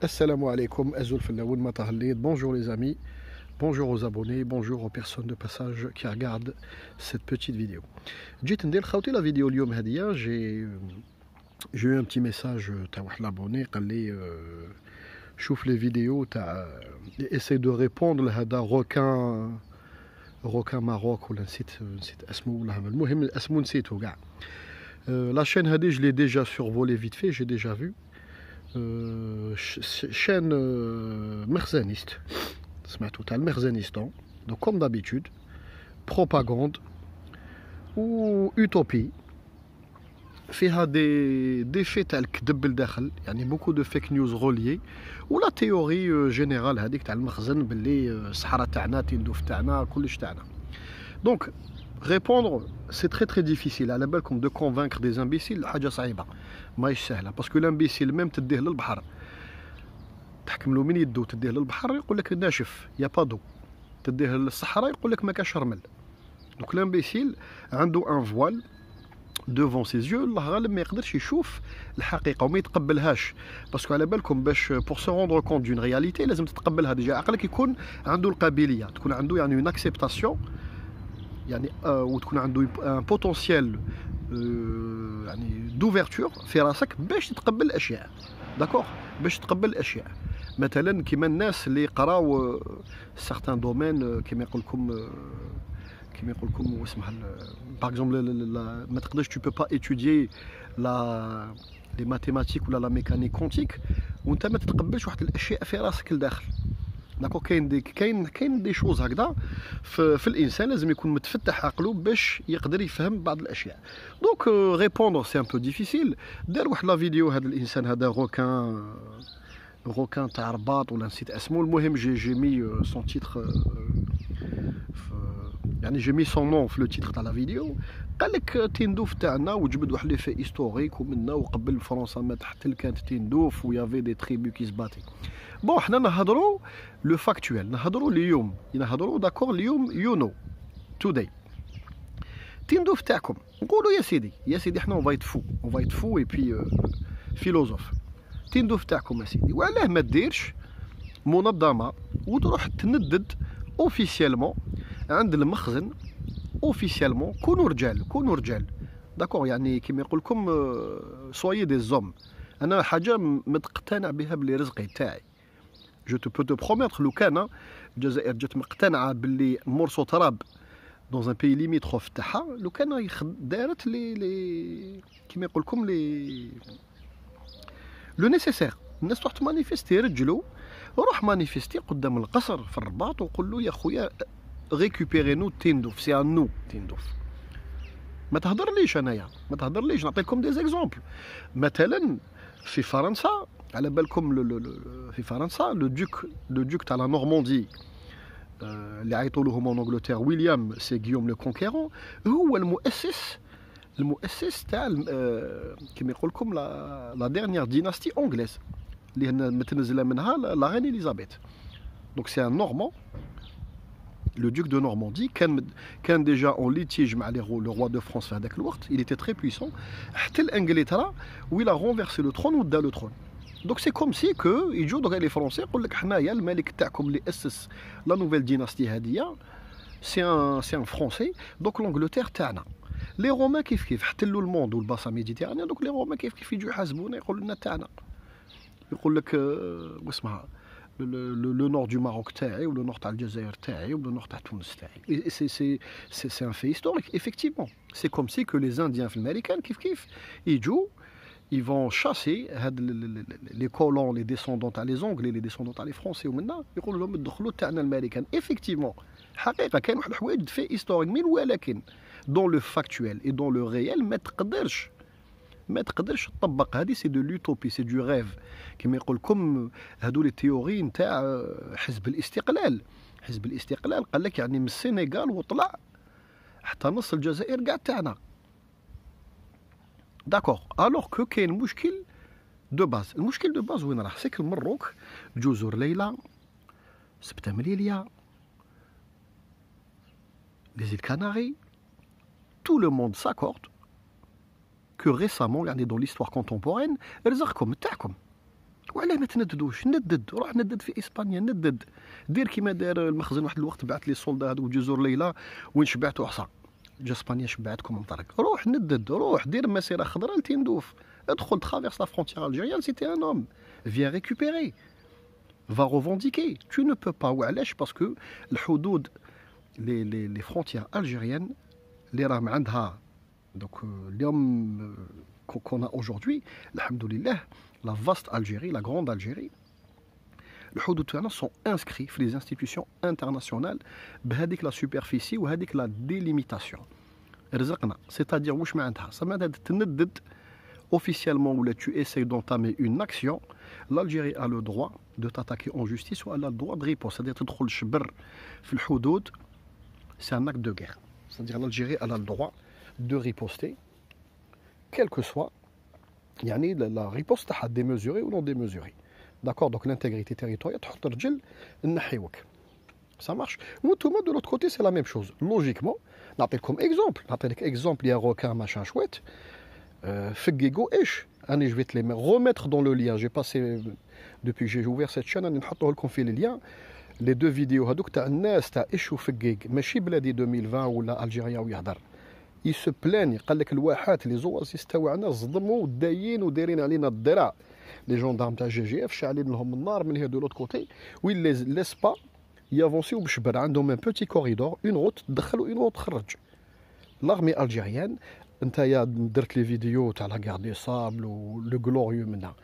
Assalamu alaikum, Azul Fillaoun Matahalid. Bonjour les amis, bonjour aux abonnés, bonjour aux personnes de passage qui regardent cette petite vidéo. جيت ندير خاوتي la vidéo اليوم هذه. J'ai eu un petit message تاع واحد l'abonné قال لي شوف les vidéos تاع essaie de répondre لهذا روكان ماروك ولا نسيت اسمه ولا المهم اسمه نسيته كاع. La chaîne هذه je l'ai déjà survolé vite fait, j'ai déjà vu. Chaîne merzeniste, تاع المرزنستان. Donc comme d'habitude, propagande ou utopie فيها des faits تاع الكذب لداخل، يعني beaucoup de fake news reliés ولا théorie générale هذيك تاع المخزن باللي الصحراء تاعنا تندوف تاعنا كلش تاعنا. Donc répondre c'est très difficile. على بالكم de convaincre des imbéciles حاجه صعيبه ماهيش سهله، باسكو الامبيسيل ميم تديه للبحر تحكم له من يدو تديه للبحر يقول لك ناشف يا بادو، تديه للصحراء يقول لك ما كاش رمل. دونك الامبيسيل عنده ان فوال devant ses yeux، الله غالب ما يقدرش يشوف الحقيقه وما يتقبلهاش، باسكو على بالكم باش pour se rendre compte d'une réalité لازم تتقبلها ديجا. عقلك يكون عنده القابليه، تكون عنده يعني une acceptation، يعني وتكون عنده ان بوتونسيال يعني دوفيرتور في راسك باش تتقبل الاشياء. داكوغ، باش تتقبل الاشياء. مثلا كيما الناس اللي قراو سارتان دومين، كيما يقول لكم واسمها باغ اكزومبل ما تقدرش tu peux pas étudier les mathématiques ولا لا ميكانيك كونتيك وانت ما تتقبلش واحد الاشياء في راسك لداخل. داكو كاين دي شوز هكذا في الانسان لازم يكون متفتح عقله باش يقدر يفهم بعض الاشياء. دونك ريبوندر سي ان بو ديفيسيل. دار واحد لا فيديو هذا الانسان هذا روكان تاع رباط ولا نسيت اسمه. المهم جي مي سون تيتر، يعني جي مي سون نون في لو تيتر تاع لا فيديو. قال لك تندوف تاعنا وجبد واحد لي في هيستوريك ومنا وقبل فرنسا ما تحت كانت تندوف ويافي دي تريبو كي سباتي. بون حنا نهضروا لو فاكتويل، نهضروا اليوم، نهضروا داكور اليوم يو نو توداي. تندوف تاعكم نقولوا يا سيدي حنا اون فايت فو اي بي فيلوزوف. تندوف تاعكم يا سيدي، وعلاه ما ديرش منظمه وتروح تندد اوفيسيالمون عند المخزن اوفيسيالمون كونوا رجال داكور، يعني كيما يقول لكم سويي دي زوم. انا حاجه متقتنع بها باللي رزقي تاعي. جو تو بو تو بروميتر لو كان الجزائر جات مقتنعه باللي مورسو تراب دون ان بي ليميتروف تاعها، لو كان دارت لي كيما يقول لكم لي لو نيسيسير. الناس تروح تمانيفيستي، رجلو روح مانيفيستي قدام القصر في الرباط وقول له يا خويا ريكوبيري نو تندوف، سي ان نو تندوف. ما تهضرليش انايا، ما تهضرليش، نعطيكم دي زيكزومبل. مثلا في فرنسا، على بالكم في فرنسا لو دوك تاع لا نورماندي اللي عيطوا لهم اون انجلتير ويليام سي غيوم لو كونكيرون، هو المؤسس تاع كيما يقول لكم لا ديرنيير ديناستي اونغليز اللي متنزله منها لا رين اليزابيث. دونك سي ان نورمان. Le duc de Normandie كان déjà en litige مع le roi de France في هذاك الوقت. Il était très puissant حتى لانجلترا ويل a renversé le trône ودا لو trône. Donc c'est comme si que يجوا دوكا لي فرونسي يقول لك حنايا الملك تاعكم اللي اسس لا نوفيل ديناستي هذيا سي ان فرونسي، دونك لانجلتير تاعنا. لي رومان كيف احتلوا الموند والباسا ميديتيرانيا، دونك لي رومان كيف يجوا يحاسبونا يقولوا لنا تاعنا. يقول لك واسمها le nord du Maroc تاعي ou le nord تاع الجزائر تاعي ou le nord تاع تونس تاعي. C'est un fait historique effectivement. C'est comme si que les Indiens في الامريكان كيف يجوا ils vont chasser les colons les descendants تاع les anglais les descendants تاع les français ومنا يقولوا لهم ادخلوا تاعنا الامريكان. effectivement حقيقه كاين واحد الحوايج في هيستوريك من، ولكن dans le factuel et dans le réel ما تقدرش تطبق. هذه سي دو لوتوبي، سي دو ريف. كما يقول لكم هادو لي تيوري نتاع حزب الاستقلال. حزب الاستقلال قال لك يعني من السنغال وطلع حتى نص الجزائر كاع تاعنا. داكوغ، الوغ كو كاين مشكل دو باز. المشكل دو باز وين راه؟ سيك المروك، جزر ليلى، سبته مليليا، لي زيل كاناري، tout le monde s'accorde que récemment, يعني dans l'histoire contemporaine, رزقكم تاعكم. وعلاه ما تنددوش؟ ندد، روح ندد في اسبانيا، ندد، دير كيما دار المخزن واحد الوقت، بعث لي السولدا هذوك جزر ليلى وين شبعتوا عصا، جا اسبانيا شبعتكم مطرق. روح ندد، روح دير مسيره خضراء لتندوف، ادخل ترافيرس لا فrontière algérienne si t'es un homme, viens récupérer, va revendiquer. Tu ne peux pas. وعلاش؟ باسكو الحدود les frontières algériennes اللي راهم عندها donc اليوم qu'on a aujourd'hui alhamdoulilah la vaste Algérie, la grande Algérie, الحدود تاعنا sont inscrits في les institutions internationales بهذيك لا سوبرفيسي وهذيك لا ديليميتاسيون رزقنا. c'est-à-dire واش معناتها؟ معناتها تندد officiellement ou là tu essayes d'entamer une action, l'Algérie a le droit de t'attaquer en justice ou elle a le droit de riposte. C'est-à-dire تدخل شبر في الحدود, c'est un acte de guerre. C'est-à-dire l'Algérie elle a le droit de riposter, quel que soit يعني la riposte تاعها démesurée ou non démesurée. D'accord, donc l'intégrité territoriale تحط رجل نحيوك. Ça marche. وانتوما de l'autre côté c'est la même chose. Logiquement, نعطيكم exemple, il y a un requin machin chouette. Fegego Esh, je vais te les remettre dans le lien. J'ai passé, depuis que j'ai ouvert cette chaîne, on fait les liens. Les deux vidéos, tu as Nas, tu as Esh ou Fegeg, mais chez Bladi 2020 ou l'Algérien ou Yahdar. Ils se plaignent, les oasis تاعنا صدموا ودايين ودايرين علينا الضرع. Les gendarmes de GGF شاعلين لهم النار من de l'autre côté, où ils les laissent pas y avancer وبشبر. عندهم un petit corridor, une route, دخلوا une route خرج. L'armée algérienne, انت درت لي فيديو تاع لا غار دي صابل ولو غلوريو منها،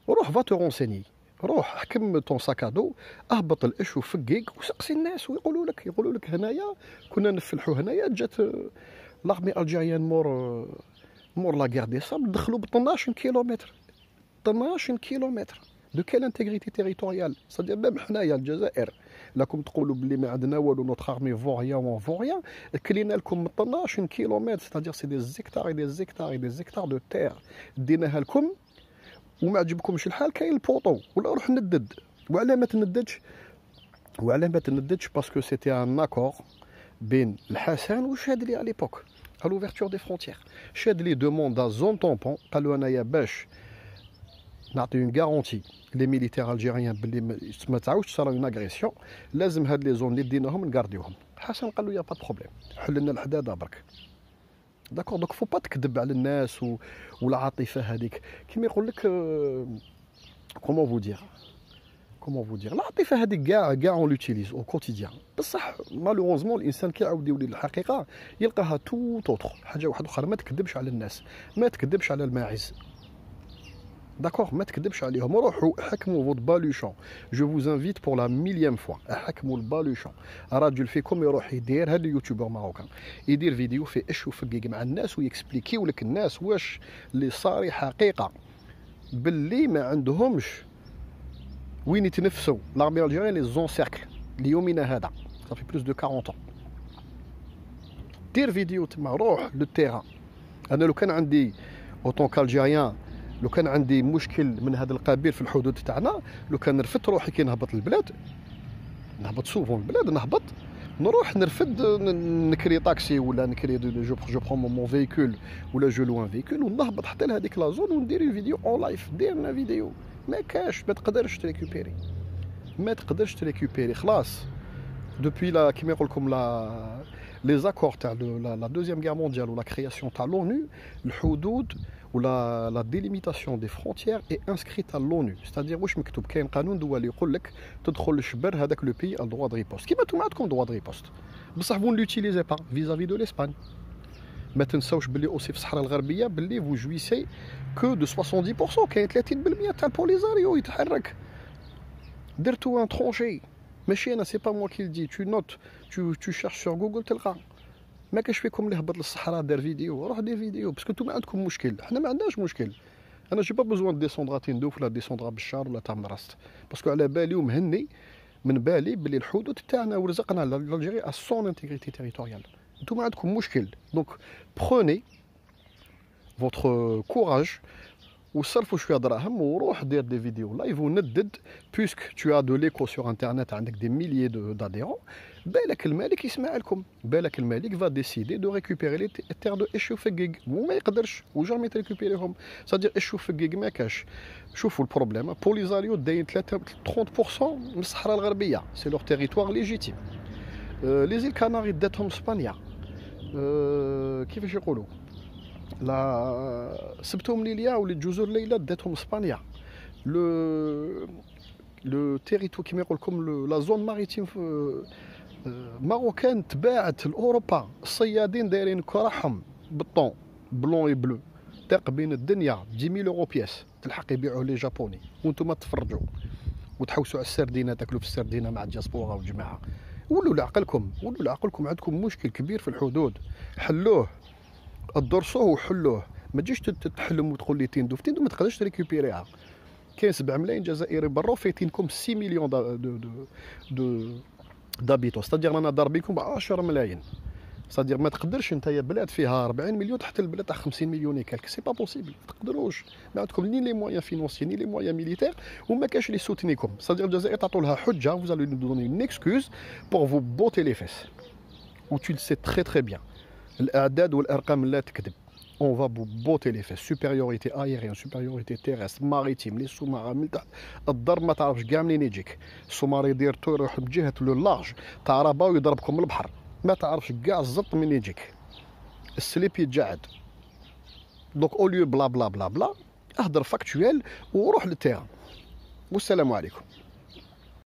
روح فا تو رونسيني، روح حكم طون ساكادو، اهبط القش وفقيق وسقسي الناس ويقولوا لك هنايا كنا نفلحوا، هنايا جات لارمي الجيريان مور لا غار دي صابل دخلوا ب 12 كيلومتر 12 كيلومتر. دو كيل انتيغريتي تيريتوريال؟ صدق ميم حنايا الجزائر لكم تقولوا بلي ما عندنا والو نوتر ارمي فوريان كلينا لكم 12 كيلومتر، ستادير سي دي زيكتار اي دي زيكتار اي دي زيكتار دو تير ديناها لكم وما عجبكمش الحال كاين البوطو ولا روح ندد. وعلاه ما تنددش؟ باسكو سيتي ان اكور بين الحسن وشادلي على ليبوك à l'ouverture des frontières. شادلي demande à zone tampon، قالوا انايا باش نعطي اون غارونتي لي ميليتير الجيريان باللي ما تعاودش تصرا اون اغريسيون، لازم هاد لي زون اللي ديناهم نكارديوهم. حسن قال له يا با بروبليم، حل لنا الحداده برك. داكور، دونك فو با تكذب على الناس والعاطفه هذيك كيما يقول لك كومون فو دير العاطفه هذيك كاع اون لوتيليز او كوتيديان. بصح مالوغوزمون الانسان كي يعاود يولي للحقيقه يلقاها تو توتر حاجه واحده اخرى. ما تكذبش على الناس، ما تكذبش على الماعز. D'accord, ما تكذبش عليهم، روحوا حكموا فوت بالوشون. جو فوز انفيت بور لا ميليام فوا، حكموا البالوشون. راجل فيكم يروح يدير، هذا اليوتيوبر ماروكان يدير فيديو فيه اش وفقيق مع الناس ويكسبليكيو لك الناس واش اللي صار حقيقه، باللي ما عندهمش وين يتنفسوا. لارمي الجيريان لي زون سيركل ليومنا هذا صافي بلوس دو 40 ans. دير فيديو تما، روح لو تيران. انا لو كان عندي اوتون كالجيريان، لو كان عندي مشكل من هذا القبيل في الحدود تاعنا، لو كان نرفد روحي كي نهبط البلاد، نهبط سوفون البلاد، نهبط نروح نرفد نكري طاكسي ولا نكري جو برون مون فيكول ولا جو لو ان فيكول ونهبط حتى لهذيك لا زون وندير الفيديو اون لايف. ديرنا فيديو ما كاش، ما تقدرش تريكوبيري، خلاص. دوبوي لا كيما يقول لكم لا لي زاكور تاع لا دوزيام غير مونديال ولا كرياسيون تاع لونو، الحدود ولا لا ديليميتاسيون دي فرونتيير اي انسكريت à l'ONU. c'est-à-dire واش مكتوب، كاين قانون دولي يقول لك تدخل للشبر هذاك لو بي الدروا دو ريبوست، كيما نتوما عندكم دروا دو ريبوست، بصح فون لوتيليزي با فيزافي دو لاسبان. ما تنساوش باللي اوسي في الصحراء الغربيه باللي فو جويسي كو دو 70%، كاين 30% تاع البوليزاريو يتحرك. درتو ان ترونشي، ماشي انا، سي با موا كي دي، تو نوت تو شيرش سور جوجل تلقى. ما كاش فيكم اللي هبط للصحراء دار فيديو، روح دير فيديو، باسكو نتوما عندكم مشكل، حنا ما عندناش مشكل. انا جي با بوزوان ديسوندرا تندوف ولا ديسوندرا بشار ولا تاع مراست، باسكو على بالي ومهني من بالي باللي الحدود تاعنا ورزقنا لالجيري ا سون انتيغريتي تيريتوريال. نتوما عندكم مشكل، دونك بروني فوتر كوراج وصرفوا شويه دراهم وروح دير دي فيديو لايف وندد، بويسك تو ا دو ليكو سور انترنت، عندك دي ميليي داديرون. بالك الملك يسمع لكم، بالك الملك va décider de récupérer les terres de Eshufegig وما يقدرش وجامي تريكوبيريهم. صدير Eshufegig ما كاش. شوفوا البروبليم بوليزاريو داين 30% من الصحراء الغربيه، سي لور تيريتوار ليجيتيم. لي زيل كاناري داتهم اسبانيا، كيفاش يقولوا لا سبتهم ليليا ولا الجزر ليلى داتهم اسبانيا. لو تيريتو كيما يقول لكم لا زون ماريتيم ماروكان تباعت لاوروبا. الصيادين دايرين كراحهم بالطون بلون اي بلو تاق بين الدنيا 10000 يورو بياس، تلحق يبيعوه لي جابوني وانتم تفرجوا وتحوسوا على السردينه، تاكلوا في السردينه مع الدياسبورا والجماعه. ولوا لعقلكم، ولوا لعقلكم، عندكم مشكل كبير في الحدود، حلوه، ادرسوه وحلوه. ما تجيش تتحلم وتقول لي تندوف ما تقدرش تريكوبيريها. كاين 7 ملايين جزائري برا فايتينكم 6 مليون دابيتو، ستادير انا ضاربينكم ب 10 ملايين. ستادير ما تقدرش انت يا بلاد فيها 40 مليون تحت البلاد تاع 50 مليون كالك، سي با بوسيبل، ما تقدروش، ما عندكم ني لي مويان فينونسيي ني لي مويان ميليتير وما كاش لي سوتينيكم. ستادير الجزائر تعطوا لها حجه، vous allez nous donner une excuse pour vous botter les fesses و tu le sais très très bien. الاعداد والارقام لا تكذب. On va vous botter les fesses. Supériorité aérienne, supériorité terrestre, maritime, les sous-marins من تحت. الضرب ما تعرفش كاع منين يجيك. السومار يدير يروح بجهة لو لارج تاع ربا ويضربكم من البحر. ما تعرفش كاع الزط منين يجيك. السليب يتجعد. دونك اوليو بلا بلا بلا بلا اهدر فاكتويل وروح للتيران. والسلام عليكم.